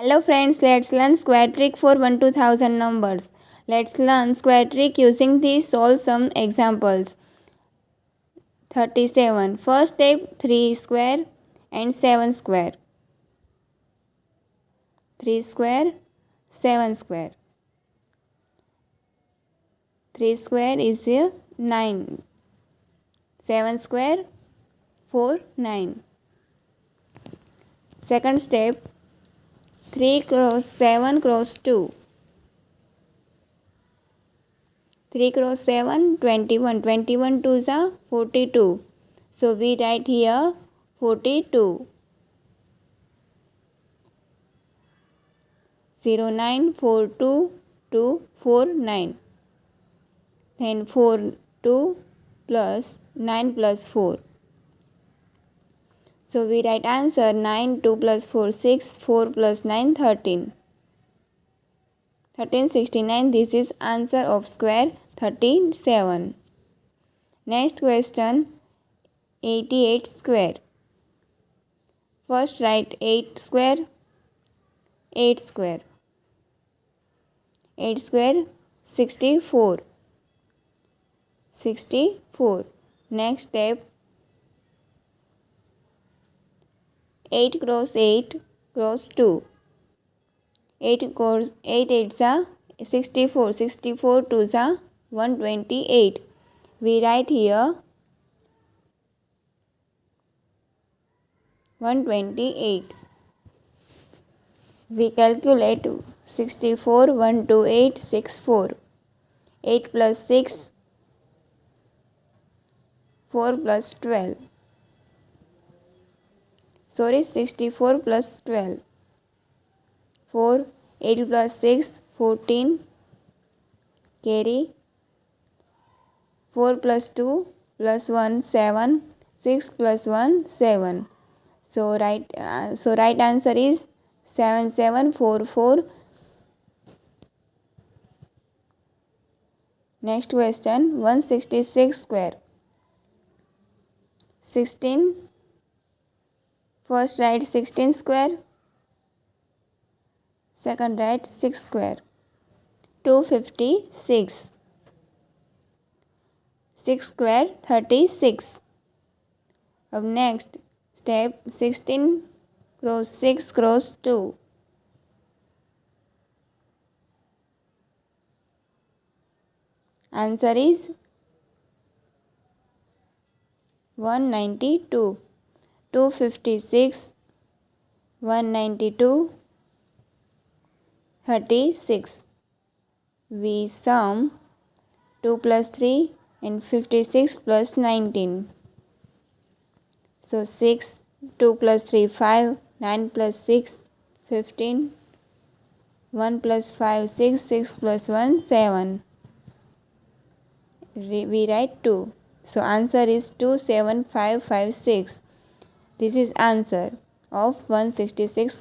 Hello friends, let's learn square trick for 1 to 1000 numbers. Let's learn square trick using these solve sum examples. 37. First step 3 square and 7 square. 3 square, 7 square. 3 square is 9. 7 square 4, 9. Second step 3 cross 7 cross 2. 3 cross 7, 21. 21 2s are 42. So we write here 42. 0 9 4 2 2 4 9. Then 4 2 plus 9 plus 4. So we write answer 9 2 plus 4 6 4 plus 9 13. 1369. This is answer of square 37. Next question 88 square. First write 8 square. 8 square. 8 square 64. 64. Next step 8 cross 8 cross 2. 8 cross 8 8s are 64. 64 2s are 128. We write here 128. We calculate 64 128 64. 8 plus 6 4 plus 12. Sorry, 64 plus 12. 4 8 plus 6 14. Carry 4 plus 2 plus 1 7. 6 plus 1 7. So right answer is 7744. Next question 166 square. 16. First write 16 square. Second write 6 square. 256. 6 square 36. अब next step 16 cross 6 cross 2. Answer is 192. 256 192 36. We sum 2 plus 3 and 56 plus 19. So 6, 2 plus 3 5, 9 plus 6 15, 1 plus 5 6, 6 plus 1 7. We write 2. So answer is 27556. This is answer of 166.